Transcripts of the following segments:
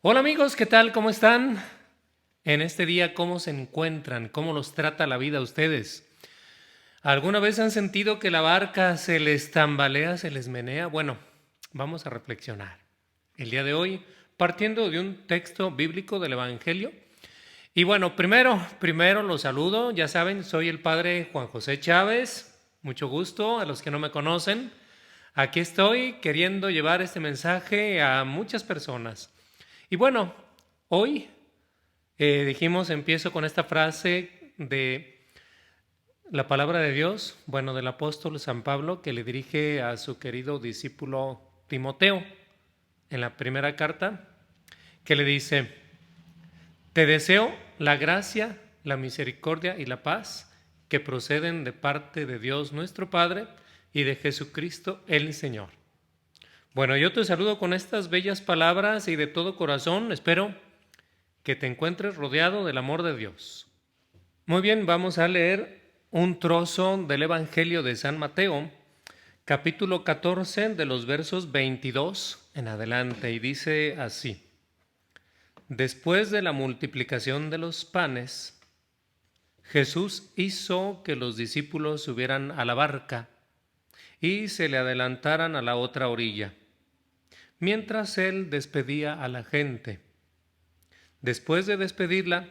Hola amigos, ¿qué tal? ¿Cómo están? En este día, ¿cómo se encuentran? ¿Cómo los trata la vida a ustedes? ¿Alguna vez han sentido que la barca se les tambalea, se les menea? Bueno, vamos a reflexionar. El día de hoy, partiendo de un texto bíblico del Evangelio. Y bueno, primero los saludo. Ya saben, soy el padre Juan José Chávez. Mucho gusto a los que no me conocen. Aquí estoy queriendo llevar este mensaje a muchas personas. Y bueno, hoy dijimos, empiezo con esta frase de la palabra de Dios, bueno, del apóstol San Pablo, que le dirige a su querido discípulo Timoteo en la primera carta, que le dice, te deseo la gracia, la misericordia y la paz que proceden de parte de Dios nuestro Padre y de Jesucristo el Señor. Bueno, yo te saludo con estas bellas palabras y de todo corazón espero que te encuentres rodeado del amor de Dios. Muy bien, vamos a leer un trozo del Evangelio de San Mateo, capítulo 14, de los versos 22 en adelante, y dice así. Después de la multiplicación de los panes, Jesús hizo que los discípulos subieran a la barca y se le adelantaran a la otra orilla, mientras él despedía a la gente. Después de despedirla,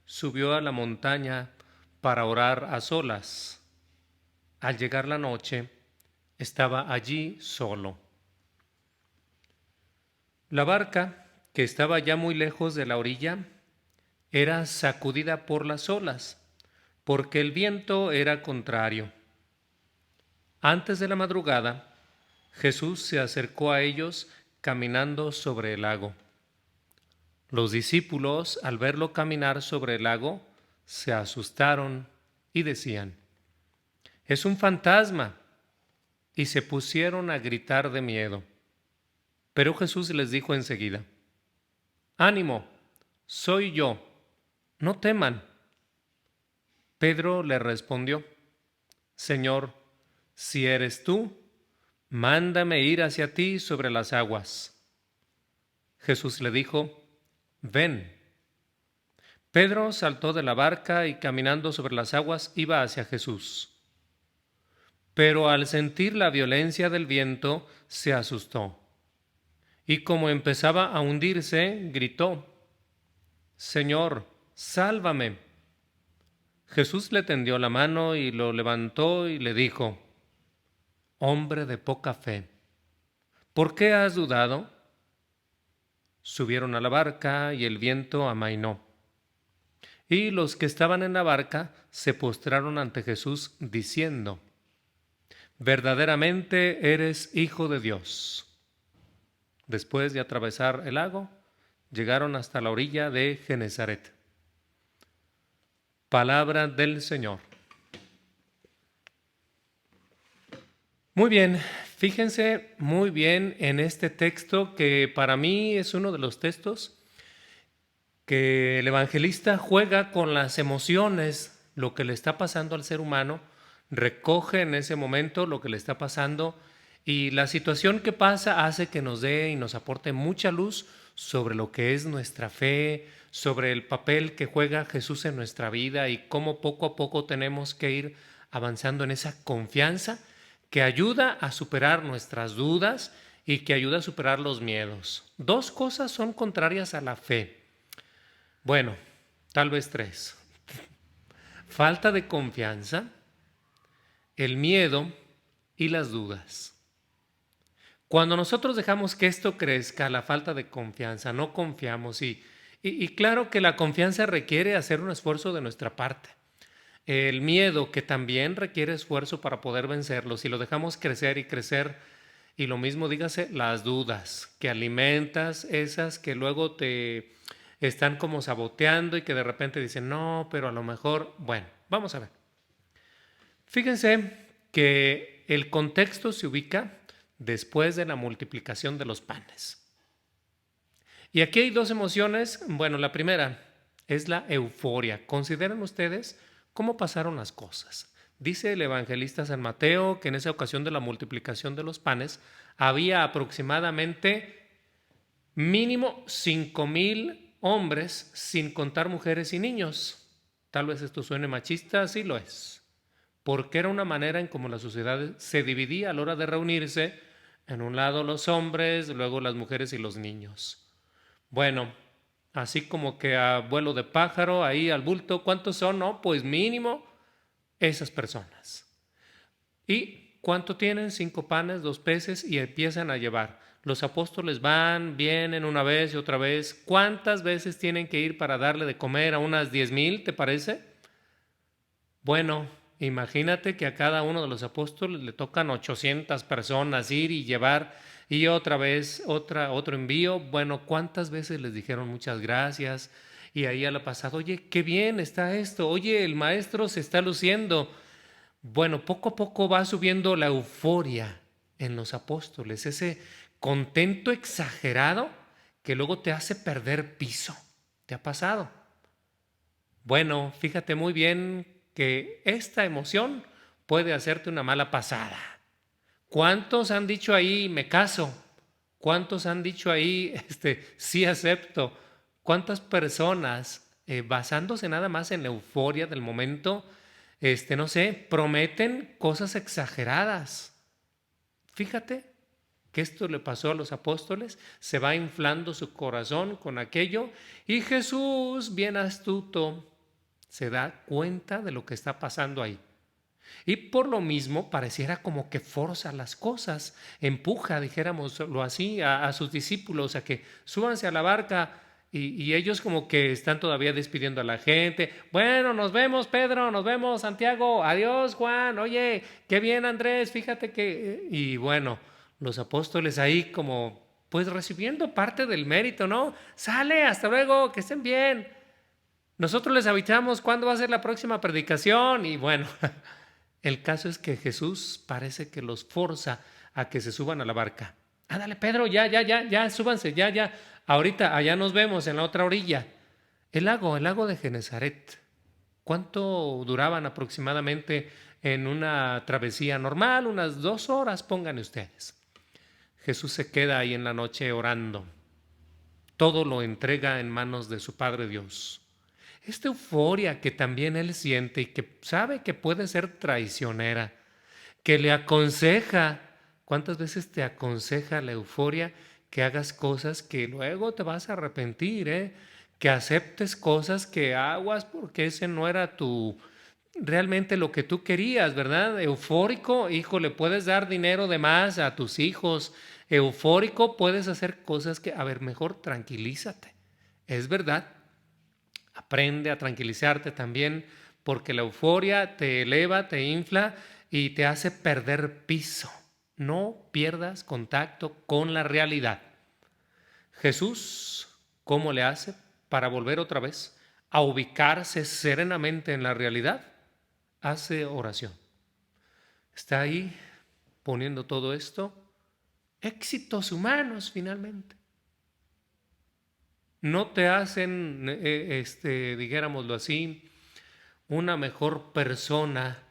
subió a la montaña para orar a solas. Al llegar la noche, estaba allí solo. La barca, que estaba ya muy lejos de la orilla, era sacudida por las olas, porque el viento era contrario. Antes de la madrugada, Jesús se acercó a ellos caminando sobre el lago. Los discípulos, al verlo caminar sobre el lago, se asustaron y decían, «Es un fantasma», y se pusieron a gritar de miedo. Pero Jesús les dijo enseguida, «Ánimo, soy yo, no teman». Pedro le respondió, «Señor, si eres tú, mándame ir hacia ti sobre las aguas». Jesús le dijo, «Ven». Pedro saltó de la barca y caminando sobre las aguas iba hacia Jesús. Pero al sentir la violencia del viento, se asustó. Y como empezaba a hundirse, gritó, «Señor, sálvame». Jesús le tendió la mano y lo levantó y le dijo, «Hombre de poca fe, ¿por qué has dudado?». Subieron a la barca y el viento amainó. Y los que estaban en la barca se postraron ante Jesús diciendo, «Verdaderamente eres Hijo de Dios». Después de atravesar el lago, llegaron hasta la orilla de Genezaret. Palabra del Señor. Muy bien, fíjense muy bien en este texto que para mí es uno de los textos que el evangelista juega con las emociones, lo que le está pasando al ser humano, recoge en ese momento lo que le está pasando y la situación que pasa hace que nos dé y nos aporte mucha luz sobre lo que es nuestra fe, sobre el papel que juega Jesús en nuestra vida y cómo poco a poco tenemos que ir avanzando en esa confianza que ayuda a superar nuestras dudas y que ayuda a superar los miedos. Dos cosas son contrarias a la fe. Bueno, tal vez tres. Falta de confianza, el miedo y las dudas. Cuando nosotros dejamos que esto crezca, la falta de confianza, no confiamos y claro que la confianza requiere hacer un esfuerzo de nuestra parte. El miedo, que también requiere esfuerzo para poder vencerlo, si lo dejamos crecer y crecer, y lo mismo dígase las dudas, que alimentas esas que luego te están como saboteando y que de repente dicen, no, pero a lo mejor, bueno, vamos a ver. Fíjense que el contexto se ubica después de la multiplicación de los panes. Y aquí hay dos emociones. Bueno, la primera es la euforia. Consideren ustedes cómo pasaron las cosas. Dice el evangelista San Mateo que en esa ocasión de la multiplicación de los panes había aproximadamente Mínimo 5,000 hombres, sin contar mujeres y niños. Tal vez esto suene machista, sí lo es, porque era una manera en cómo la sociedad se dividía a la hora de reunirse, en un lado los hombres, luego las mujeres y los niños. Bueno, así como que a vuelo de pájaro, ahí al bulto, ¿cuántos son? No, pues mínimo esas personas. ¿Y cuánto tienen? 5 panes, 2 peces y empiezan a llevar. Los apóstoles van, vienen una vez y otra vez. ¿Cuántas veces tienen que ir para darle de comer a unas 10,000, te parece? Bueno, imagínate que a cada uno de los apóstoles le tocan 800 personas ir y llevar y otra vez otro envío. Bueno, ¿cuántas veces les dijeron muchas gracias? Y ahí a la pasada, oye, qué bien está esto, oye, el maestro se está luciendo. Bueno, poco a poco va subiendo la euforia en los apóstoles, ese contento exagerado que luego te hace perder piso. ¿Te ha pasado? Bueno, fíjate muy bien que esta emoción puede hacerte una mala pasada. ¿Cuántos han dicho ahí, me caso? ¿Cuántos han dicho ahí, sí acepto? ¿Cuántas personas, basándose nada más en la euforia del momento, no sé, prometen cosas exageradas? Fíjate que esto le pasó a los apóstoles, se va inflando su corazón con aquello y Jesús, bien astuto, se da cuenta de lo que está pasando ahí. Y por lo mismo pareciera como que forza las cosas, empuja, dijéramoslo así, a sus discípulos a que súbanse a la barca y ellos como que están todavía despidiendo a la gente. Bueno, nos vemos Pedro, nos vemos Santiago, adiós Juan, oye, qué bien Andrés, fíjate que... Y bueno, los apóstoles ahí como pues recibiendo parte del mérito, ¿no? Sale, hasta luego, que estén bien. Nosotros les avisamos cuándo va a ser la próxima predicación y bueno, el caso es que Jesús parece que los forza a que se suban a la barca. Ándale, Pedro, ya, súbanse, ya. Ahorita, allá nos vemos en la otra orilla. El lago de Genezaret. ¿Cuánto duraban aproximadamente en una travesía normal? Unas 2 horas, pongan ustedes. Jesús se queda ahí en la noche orando. Todo lo entrega en manos de su Padre Dios. Esta euforia que también él siente y que sabe que puede ser traicionera, que le aconseja, ¿cuántas veces te aconseja la euforia que hagas cosas que luego te vas a arrepentir, que aceptes cosas que aguas porque ese no era realmente lo que tú querías, ¿verdad? Eufórico, hijo, le puedes dar dinero de más a tus hijos, eufórico, puedes hacer cosas que, a ver, mejor tranquilízate, es verdad. Aprende a tranquilizarte también porque la euforia te eleva, te infla y te hace perder piso. No pierdas contacto con la realidad. Jesús, ¿cómo le hace para volver otra vez a ubicarse serenamente en la realidad? Hace oración. Está ahí poniendo todo esto. Éxitos humanos finalmente. No te hacen, dijéramoslo así, una mejor persona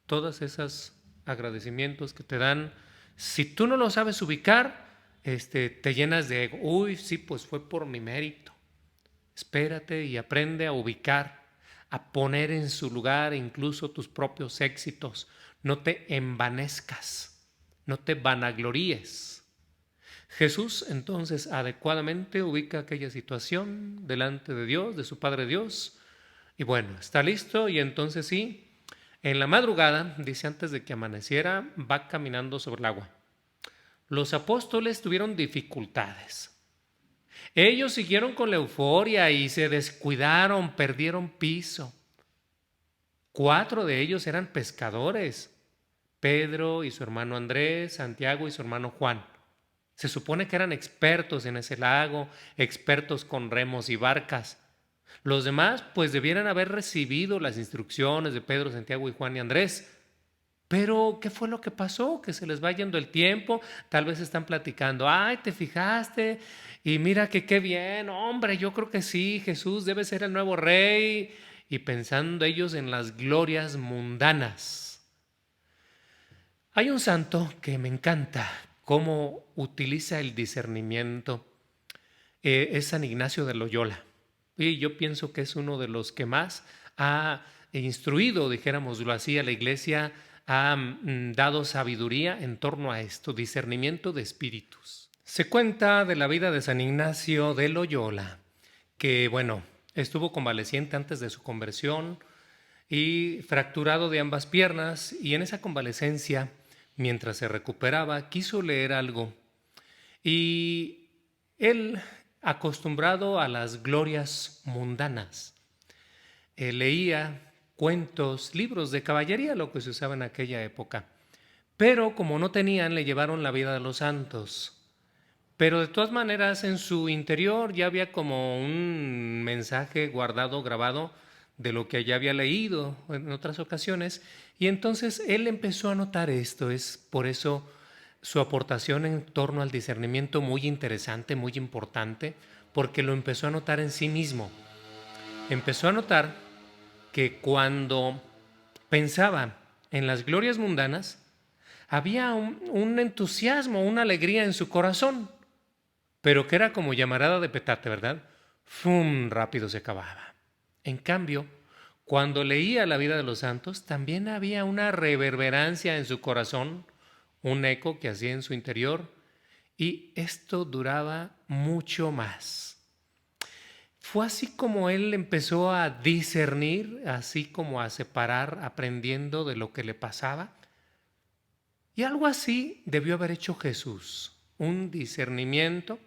todas esas agradecimientos que te dan. Si tú no lo sabes ubicar, te llenas de ego. Uy, sí, pues fue por mi mérito. Espérate y aprende a ubicar, a poner en su lugar incluso tus propios éxitos. No te envanezcas, no te vanagloríes. Jesús entonces adecuadamente ubica aquella situación delante de Dios, de su Padre Dios, y bueno, está listo y entonces sí, en la madrugada, dice antes de que amaneciera, va caminando sobre el agua. Los apóstoles tuvieron dificultades. Ellos siguieron con la euforia y se descuidaron, perdieron piso. 4 de ellos eran pescadores, Pedro y su hermano Andrés, Santiago y su hermano Juan. Se supone que eran expertos en ese lago, expertos con remos y barcas. Los demás pues debieran haber recibido las instrucciones de Pedro, Santiago y Juan y Andrés. Pero, ¿qué fue lo que pasó? Que se les va yendo el tiempo, tal vez están platicando, ay, ¿te fijaste? Y mira que qué bien, hombre, yo creo que sí, Jesús debe ser el nuevo rey. Y pensando ellos en las glorias mundanas. Hay un santo que me encanta, cómo utiliza el discernimiento, es San Ignacio de Loyola. Y yo pienso que es uno de los que más ha instruido, dijéramoslo así, a la Iglesia, ha dado sabiduría en torno a esto, discernimiento de espíritus. Se cuenta de la vida de San Ignacio de Loyola, que bueno, estuvo convaleciente antes de su conversión y fracturado de ambas piernas, y en esa convalecencia, mientras se recuperaba, quiso leer algo. Y él, acostumbrado a las glorias mundanas, leía cuentos, libros de caballería, lo que se usaba en aquella época. Pero como no tenían, le llevaron la vida de los santos. Pero de todas maneras, en su interior ya había como un mensaje guardado, grabado, de lo que ya había leído en otras ocasiones. Y entonces él empezó a notar esto. Es por eso su aportación en torno al discernimiento muy interesante, muy importante, porque lo empezó a notar en sí mismo. Empezó a notar que cuando pensaba en las glorias mundanas, había un entusiasmo, una alegría en su corazón, pero que era como llamarada de petate, ¿verdad? ¡Fum! Rápido se acababa. En cambio, cuando leía la vida de los santos, también había una reverberancia en su corazón, un eco que hacía en su interior, y esto duraba mucho más. Fue así como él empezó a discernir, así como a separar, aprendiendo de lo que le pasaba. Y algo así debió haber hecho Jesús, un discernimiento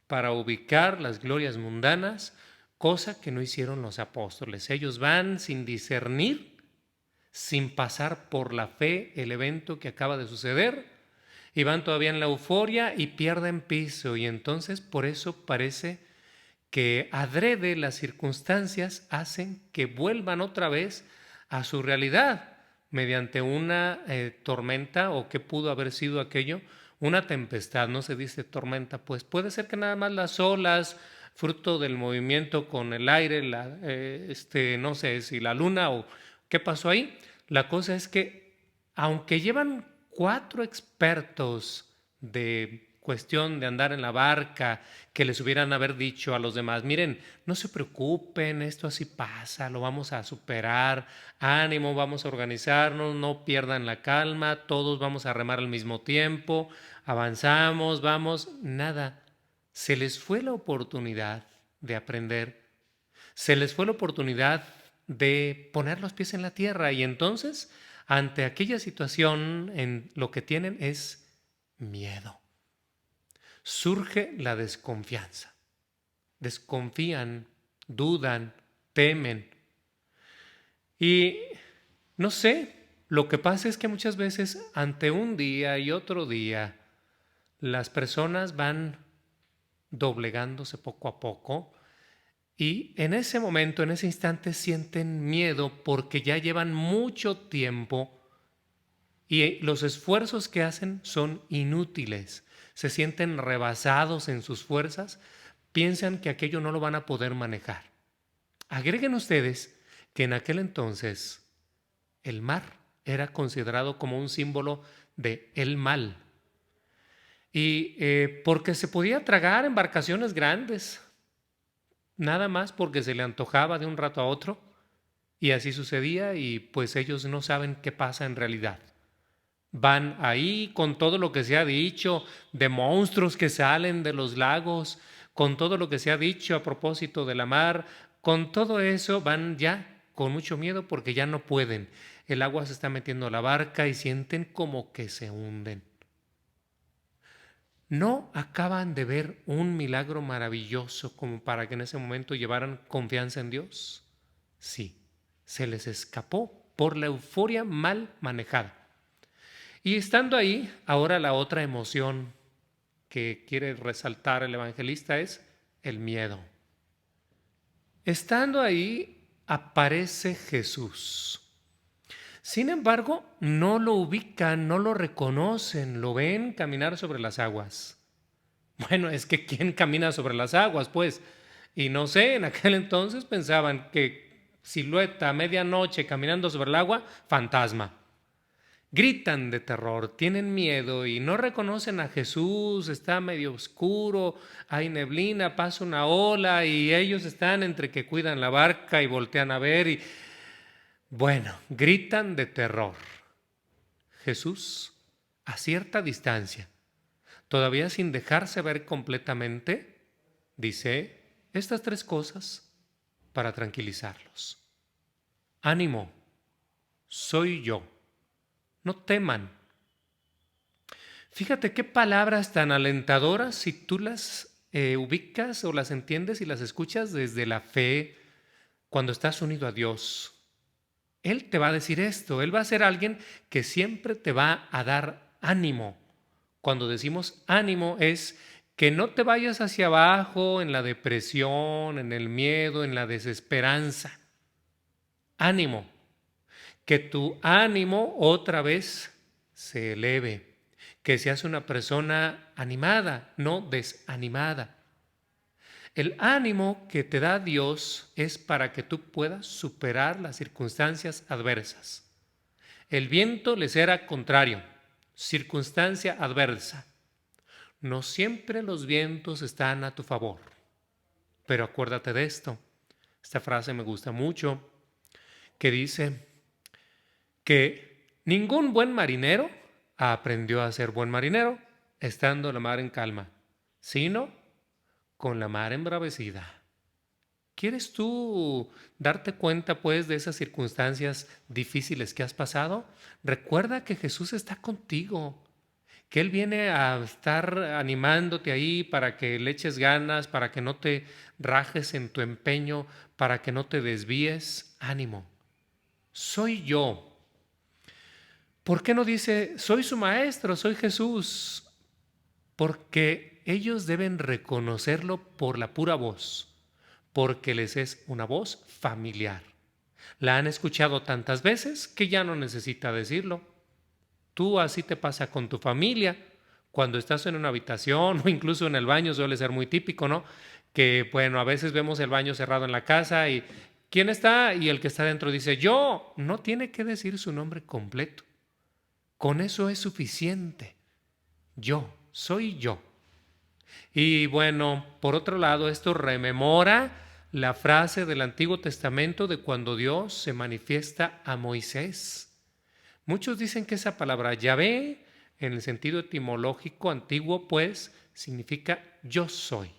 para ubicar las glorias mundanas, cosa que no hicieron los apóstoles. Ellos van sin discernir, sin pasar por la fe el evento que acaba de suceder, y van todavía en la euforia y pierden piso. Y entonces por eso parece que adrede las circunstancias hacen que vuelvan otra vez a su realidad mediante una tormenta, o que pudo haber sido aquello, una tempestad. No se dice tormenta, pues puede ser que nada más las olas, fruto del movimiento con el aire, no sé si la luna o qué pasó ahí. La cosa es que aunque llevan 4 expertos de cuestión de andar en la barca, que les hubieran haber dicho a los demás, miren, no se preocupen, esto así pasa, lo vamos a superar, ánimo, vamos a organizarnos, no pierdan la calma, todos vamos a remar al mismo tiempo, avanzamos, vamos, nada. Se les fue la oportunidad de aprender, se les fue la oportunidad de poner los pies en la tierra, y entonces, ante aquella situación, lo que tienen es miedo. Surge la desconfianza. Desconfían, dudan, temen. Y no sé, lo que pasa es que muchas veces ante un día y otro día, las personas van doblegándose poco a poco, y en ese momento, en ese instante, sienten miedo porque ya llevan mucho tiempo y los esfuerzos que hacen son inútiles. Se sienten rebasados en sus fuerzas, piensan que aquello no lo van a poder manejar. Agreguen ustedes que en aquel entonces el mar era considerado como un símbolo de el mal, y porque se podía tragar embarcaciones grandes, nada más porque se le antojaba de un rato a otro, y así sucedía, y pues ellos no saben qué pasa en realidad. Van ahí con todo lo que se ha dicho de monstruos que salen de los lagos, con todo lo que se ha dicho a propósito de la mar, con todo eso van ya con mucho miedo porque ya no pueden. El agua se está metiendo a la barca y sienten como que se hunden. No acaban de ver un milagro maravilloso como para que en ese momento llevaran confianza en Dios. Sí, se les escapó por la euforia mal manejada. Y estando ahí, ahora la otra emoción que quiere resaltar el evangelista es el miedo. Estando ahí, aparece Jesús. Sin embargo, no lo ubican, no lo reconocen, lo ven caminar sobre las aguas. Bueno, es que ¿quién camina sobre las aguas? Pues, y no sé, en aquel entonces pensaban que silueta a medianoche caminando sobre el agua, fantasma. gritan de terror, tienen miedo y no reconocen a Jesús, está medio oscuro, hay neblina, pasa una ola y ellos están entre que cuidan la barca y voltean a ver y, bueno, gritan de terror. Jesús, a cierta distancia, todavía sin dejarse ver completamente, dice estas tres cosas para tranquilizarlos. Ánimo, soy yo, no teman. Fíjate qué palabras tan alentadoras si tú las ubicas o las entiendes y las escuchas desde la fe, cuando estás unido a Dios. Él te va a decir esto, Él va a ser alguien que siempre te va a dar ánimo. Cuando decimos ánimo es que no te vayas hacia abajo en la depresión, en el miedo, en la desesperanza. Ánimo, que tu ánimo otra vez se eleve, que seas una persona animada, no desanimada. El ánimo que te da Dios es para que tú puedas superar las circunstancias adversas. El viento les era contrario, circunstancia adversa. No siempre los vientos están a tu favor, pero acuérdate de esto. Esta frase me gusta mucho, que dice que ningún buen marinero aprendió a ser buen marinero estando la mar en calma, sino con la mar embravecida. ¿Quieres tú darte cuenta, pues, de esas circunstancias difíciles que has pasado? Recuerda que Jesús está contigo, que Él viene a estar animándote ahí para que le eches ganas, para que no te rajes en tu empeño, para que no te desvíes. Ánimo, soy yo. ¿Por qué no dice, soy su maestro, soy Jesús? Porque ellos deben reconocerlo por la pura voz, porque les es una voz familiar. La han escuchado tantas veces que ya no necesita decirlo. Tú así te pasa con tu familia. Cuando estás en una habitación o incluso en el baño suele ser muy típico, ¿no? Que bueno, a veces vemos el baño cerrado en la casa y ¿quién está? Y el que está dentro dice yo. No tiene que decir su nombre completo. Con eso es suficiente. Yo, soy yo. Y bueno, por otro lado, esto rememora la frase del Antiguo Testamento de cuando Dios se manifiesta a Moisés. Muchos dicen que esa palabra Yahvé, en el sentido etimológico antiguo, pues significa yo soy.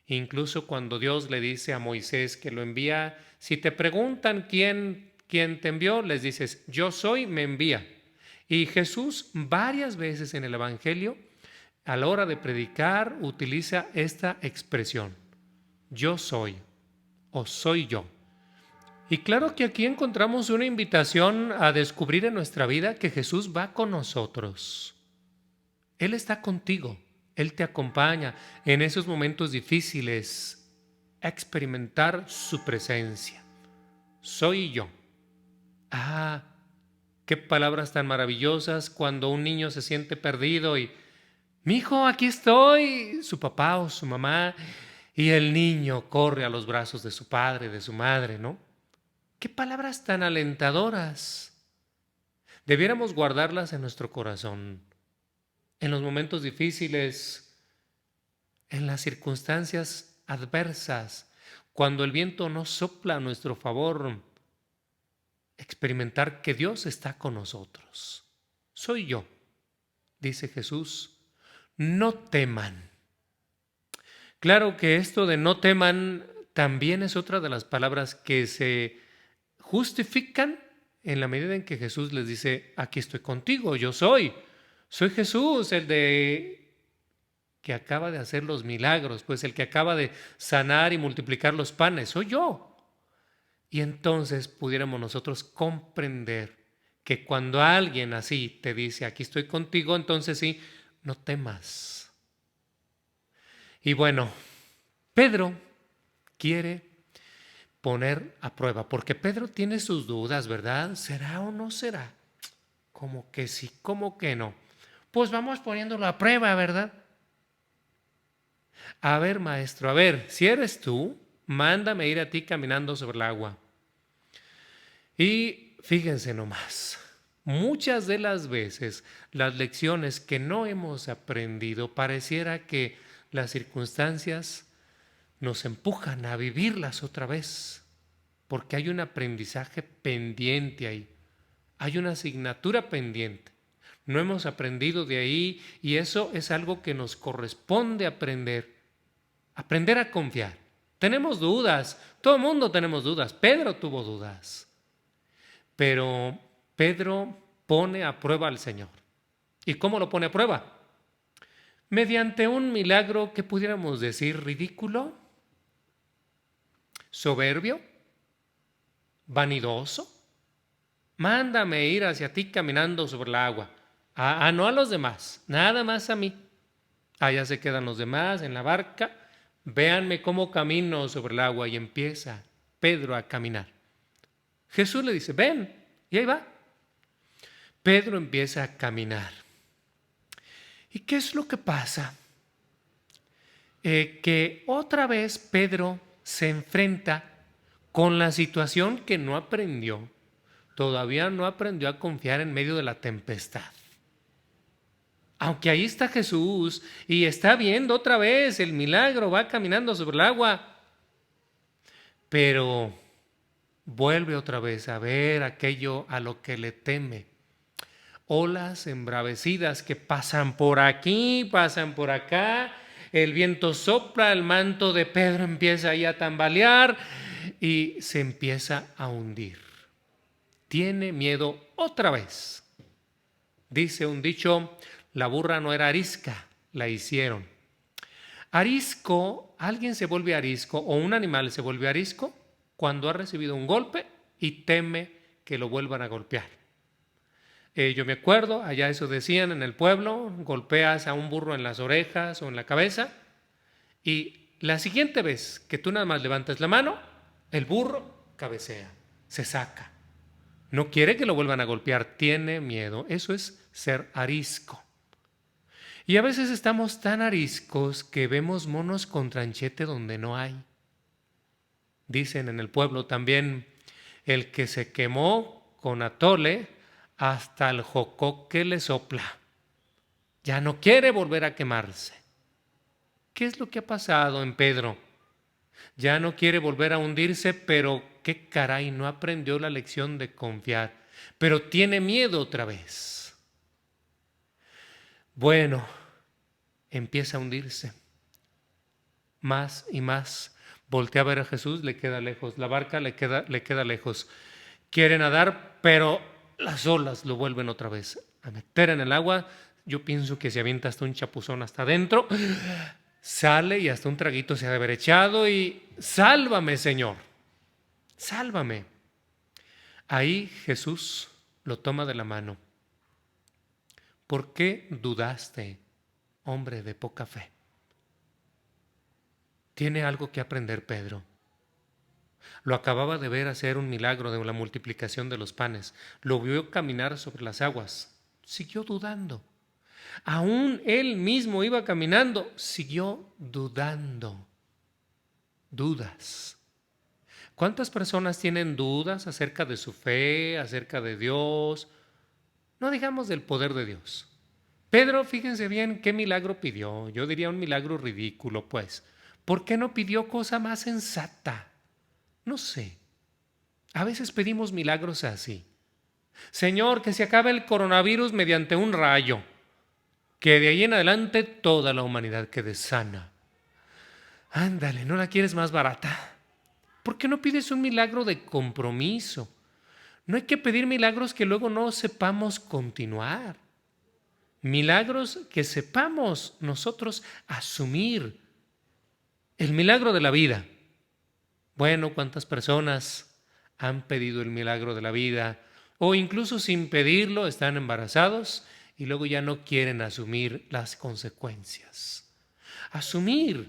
Incluso cuando Dios le dice a Moisés que lo envía, si te preguntan quién te envió, les dices, yo soy, me envía. Y Jesús varias veces en el Evangelio, a la hora de predicar, utiliza esta expresión, yo soy o soy yo. Y claro que aquí encontramos una invitación a descubrir en nuestra vida que Jesús va con nosotros. Él está contigo, Él te acompaña en esos momentos difíciles, a experimentar su presencia. Soy yo. Ah, qué palabras tan maravillosas cuando un niño se siente perdido y mi hijo, aquí estoy, su papá o su mamá, y el niño corre a los brazos de su padre, de su madre, ¿no? Qué palabras tan alentadoras. Debiéramos guardarlas en nuestro corazón. En los momentos difíciles, en las circunstancias adversas, cuando el viento no sopla a nuestro favor, experimentar que Dios está con nosotros. Soy yo, dice Jesús, no teman. Claro que esto de no teman también es otra de las palabras que se justifican en la medida en que Jesús les dice, aquí estoy contigo, yo soy Jesús, el de que acaba de hacer los milagros, pues el que acaba de sanar y multiplicar los panes, soy yo. Y entonces pudiéramos nosotros comprender que cuando alguien así te dice, aquí estoy contigo, entonces sí, no temas. Y bueno, Pedro quiere poner a prueba, porque Pedro tiene sus dudas, ¿verdad? ¿Será o no será? Como que sí, como que no. Pues vamos poniéndolo a prueba, ¿verdad? A ver, maestro, a ver, si eres tú, mándame ir a ti caminando sobre el agua. Y fíjense nomás, Muchas de las veces las lecciones que no hemos aprendido pareciera que las circunstancias nos empujan a vivirlas otra vez, porque hay un aprendizaje pendiente ahí, hay una asignatura pendiente. No hemos aprendido de ahí y eso es algo que nos corresponde aprender a confiar. Tenemos dudas, todo el mundo tenemos dudas, Pedro tuvo dudas, pero Pedro pone a prueba al Señor. ¿Y cómo lo pone a prueba? Mediante un milagro que pudiéramos decir ridículo, soberbio, vanidoso. Mándame ir hacia ti caminando sobre el agua. No a los demás, nada más a mí. Allá se quedan los demás en la barca. Véanme cómo camino sobre el agua, y empieza Pedro a caminar. Jesús le dice, ven, y ahí va. Pedro empieza a caminar. ¿Y qué es lo que pasa? Que otra vez Pedro se enfrenta con la situación que no aprendió. Todavía no aprendió a confiar en medio de la tempestad. Aunque ahí está Jesús y está viendo otra vez el milagro, va caminando sobre el agua, pero vuelve otra vez a ver aquello a lo que le teme. Olas embravecidas que pasan por aquí, pasan por acá, el viento sopla, el manto de Pedro empieza ahí a tambalear y se empieza a hundir. Tiene miedo otra vez. Dice un dicho, la burra no era arisca, la hicieron. Arisco, alguien se vuelve arisco o un animal se vuelve arisco cuando ha recibido un golpe y teme que lo vuelvan a golpear. Yo me acuerdo, allá eso decían en el pueblo, golpeas a un burro en las orejas o en la cabeza y la siguiente vez que tú nada más levantas la mano, el burro cabecea, se saca. No quiere que lo vuelvan a golpear, tiene miedo. Eso es ser arisco. Y a veces estamos tan ariscos que vemos monos con tranchete donde no hay. Dicen en el pueblo también, el que se quemó con atole, hasta el jocoque le sopla. Ya no quiere volver a quemarse. ¿Qué es lo que ha pasado en Pedro? Ya no quiere volver a hundirse, pero qué caray, no aprendió la lección de confiar, pero tiene miedo otra vez. Bueno, empieza a hundirse. Más y más. Voltea a ver a Jesús, le queda lejos. La barca le queda lejos. Quiere nadar, pero las olas lo vuelven otra vez a meter en el agua. Yo pienso que se avienta hasta un chapuzón hasta adentro. Sale y hasta un traguito se ha de haber echado y sálvame, Señor, sálvame. Ahí Jesús lo toma de la mano. ¿Por qué dudaste, hombre de poca fe? Tiene algo que aprender Pedro. Lo acababa de ver hacer un milagro de la multiplicación de los panes. Lo vio caminar sobre las aguas. Siguió dudando. Aún él mismo iba caminando, siguió dudando. Dudas. ¿Cuántas personas tienen dudas acerca de su fe, acerca de Dios? No digamos del poder de Dios. Pedro, fíjense bien qué milagro pidió. Yo diría un milagro ridículo, pues. ¿Por qué no pidió cosa más sensata? No sé. A veces pedimos milagros así. Señor, que se acabe el coronavirus mediante un rayo. Que de ahí en adelante toda la humanidad quede sana. Ándale, ¿no la quieres más barata? ¿Por qué no pides un milagro de compromiso? No hay que pedir milagros que luego no sepamos continuar. Milagros que sepamos nosotros asumir. El milagro de la vida. Bueno, ¿cuántas personas han pedido el milagro de la vida? O incluso sin pedirlo están embarazados y luego ya no quieren asumir las consecuencias. Asúmelo.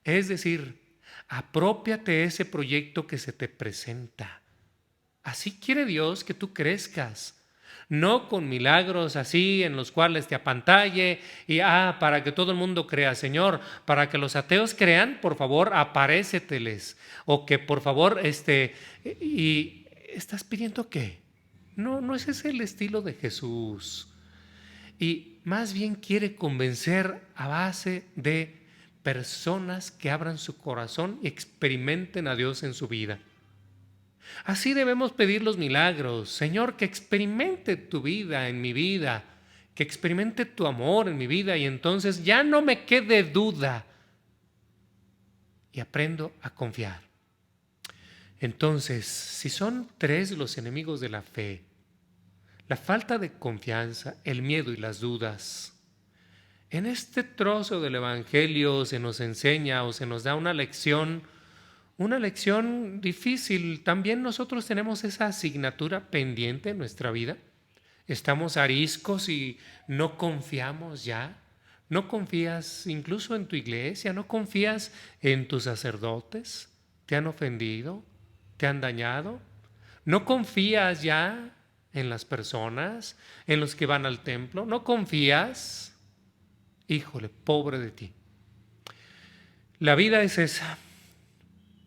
Es decir, aprópiate ese proyecto que se te presenta. Así quiere Dios que tú crezcas. No con milagros así en los cuales te apantalle y para que todo el mundo crea. Señor, para que los ateos crean, por favor, aparéceteles. O que por favor, y ¿estás pidiendo qué? No, no ese es el estilo de Jesús. Y más bien quiere convencer a base de personas que abran su corazón y experimenten a Dios en su vida. Así debemos pedir los milagros. Señor, que experimente tu vida en mi vida, que experimente tu amor en mi vida y entonces ya no me quede duda y aprendo a confiar. Entonces, si son tres los enemigos de la fe, la falta de confianza, el miedo y las dudas, en este trozo del Evangelio se nos enseña o se nos da una lección difícil. También nosotros tenemos esa asignatura pendiente en nuestra vida. Estamos ariscos y no confiamos ya. No confías incluso en tu iglesia, no confías en tus sacerdotes. ¿Te han ofendido? ¿Te han dañado? ¿No confías ya en las personas, en los que van al templo? ¿No confías? Híjole, pobre de ti. La vida es esa.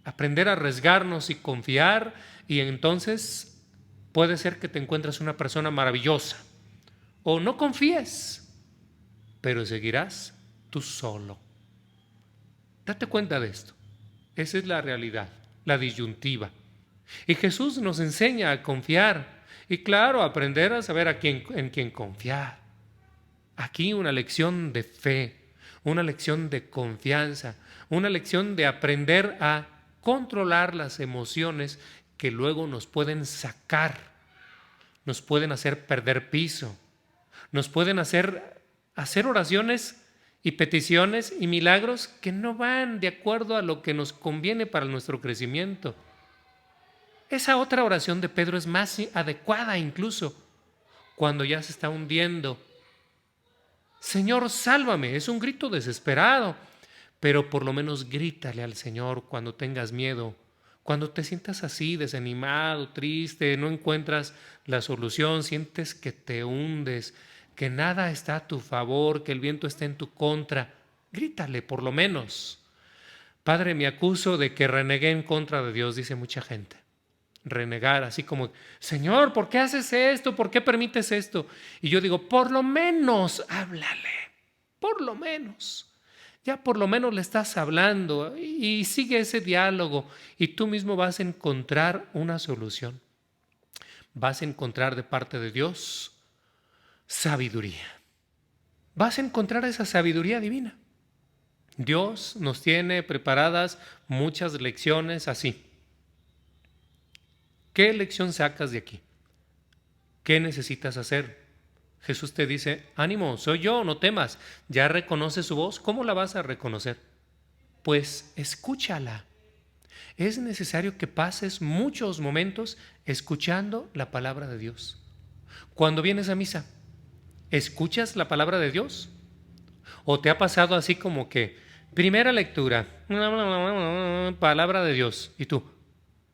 Aprender a arriesgarnos y confiar, y entonces puede ser que te encuentres una persona maravillosa. O no confíes, pero seguirás tú solo. Date cuenta de esto. Esa es la realidad, la disyuntiva. Y Jesús nos enseña a confiar y claro, aprender a saber en quién confiar. Aquí una lección de fe, una lección de confianza, una lección de aprender a controlar las emociones que luego nos pueden sacar, nos pueden hacer perder piso, nos pueden hacer oraciones y peticiones y milagros que no van de acuerdo a lo que nos conviene para nuestro crecimiento. Esa otra oración de Pedro es más adecuada incluso cuando ya se está hundiendo. Señor, sálvame, es un grito desesperado, pero por lo menos grítale al Señor cuando tengas miedo, cuando te sientas así, desanimado, triste, no encuentras la solución, sientes que te hundes, que nada está a tu favor, que el viento está en tu contra, grítale por lo menos. Padre, me acuso de que renegué en contra de Dios, dice mucha gente. Renegar, así como, Señor, ¿por qué haces esto? ¿Por qué permites esto? Y yo digo, por lo menos háblale, por lo menos. Ya por lo menos le estás hablando y sigue ese diálogo y tú mismo vas a encontrar una solución. Vas a encontrar de parte de Dios sabiduría. Vas a encontrar esa sabiduría divina. Dios nos tiene preparadas muchas lecciones así. ¿Qué lección sacas de aquí? ¿Qué necesitas hacer? Jesús te dice, ánimo, soy yo, no temas. ¿Ya reconoces su voz? ¿Cómo la vas a reconocer? Pues escúchala. Es necesario que pases muchos momentos escuchando la palabra de Dios. Cuando vienes a misa, ¿escuchas la palabra de Dios? ¿O te ha pasado así como que, primera lectura, palabra de Dios, y tú,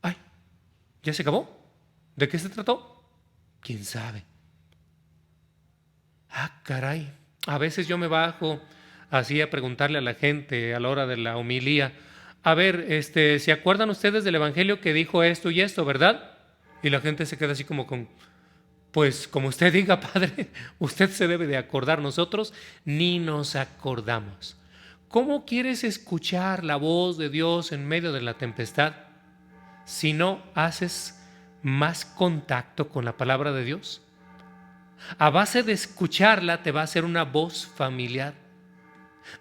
ay, ¿ya se acabó? ¿De qué se trató? ¿Quién sabe? Ah, caray. A veces yo me bajo así a preguntarle a la gente a la hora de la homilía, a ver, ¿se acuerdan ustedes del evangelio que dijo esto y esto, verdad? Y la gente se queda así como con, pues como usted diga, padre, usted se debe de acordar, nosotros ni nos acordamos. ¿Cómo quieres escuchar la voz de Dios en medio de la tempestad si no haces más contacto con la palabra de Dios? A base de escucharla te va a hacer una voz familiar.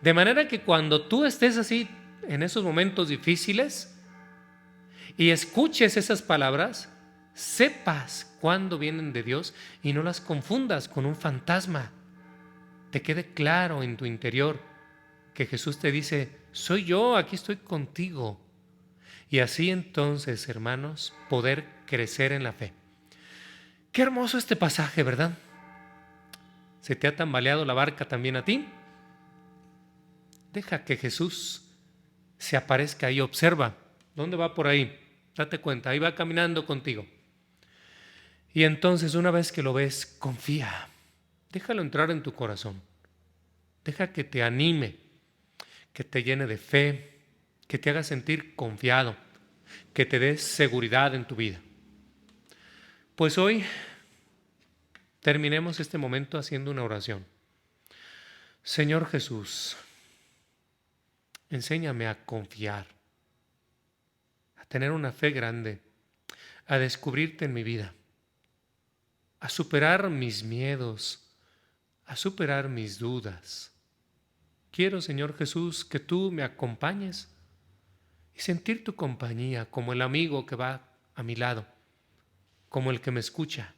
De manera que cuando tú estés así en esos momentos difíciles y escuches esas palabras, sepas cuándo vienen de Dios y no las confundas con un fantasma. Te quede claro en tu interior que Jesús te dice, soy yo, aquí estoy contigo. Y así entonces, hermanos, poder crecer en la fe. Qué hermoso este pasaje, ¿verdad? ¿Se te ha tambaleado la barca también a ti? Deja que Jesús se aparezca y observa. ¿Dónde va por ahí? Date cuenta, ahí va caminando contigo. Y entonces una vez que lo ves, confía. Déjalo entrar en tu corazón. Deja que te anime, que te llene de fe, que te haga sentir confiado, que te dé seguridad en tu vida. Pues hoy terminemos este momento haciendo una oración. Señor Jesús, enséñame a confiar, a tener una fe grande, a descubrirte en mi vida, a superar mis miedos, a superar mis dudas. Quiero, Señor Jesús, que tú me acompañes y sentir tu compañía como el amigo que va a mi lado, como el que me escucha.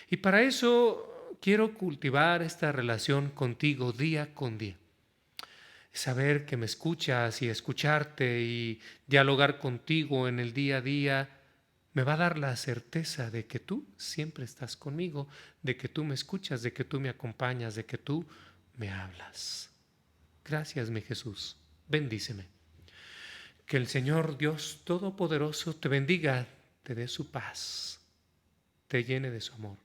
Y para eso quiero cultivar esta relación contigo día con día. Saber que me escuchas y escucharte y dialogar contigo en el día a día me va a dar la certeza de que tú siempre estás conmigo, de que tú me escuchas, de que tú me acompañas, de que tú me hablas. Gracias, mi Jesús. Bendíceme. Que el Señor Dios Todopoderoso te bendiga, te dé su paz, te llene de su amor,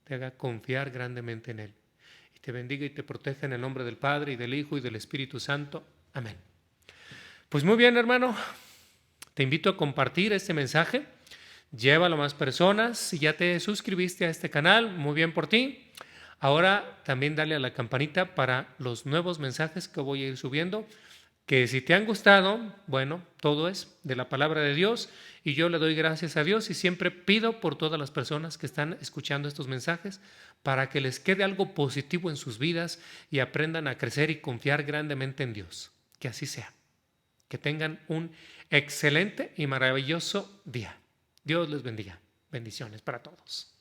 te haga confiar grandemente en Él. Y te bendiga y te proteja en el nombre del Padre, y del Hijo, y del Espíritu Santo. Amén. Pues muy bien, hermano. Te invito a compartir este mensaje. Llévalo a más personas. Si ya te suscribiste a este canal, muy bien por ti. Ahora también dale a la campanita para los nuevos mensajes que voy a ir subiendo, que si te han gustado, bueno, todo es de la palabra de Dios y yo le doy gracias a Dios y siempre pido por todas las personas que están escuchando estos mensajes para que les quede algo positivo en sus vidas y aprendan a crecer y confiar grandemente en Dios. Que así sea. Que tengan un excelente y maravilloso día. Dios les bendiga. Bendiciones para todos.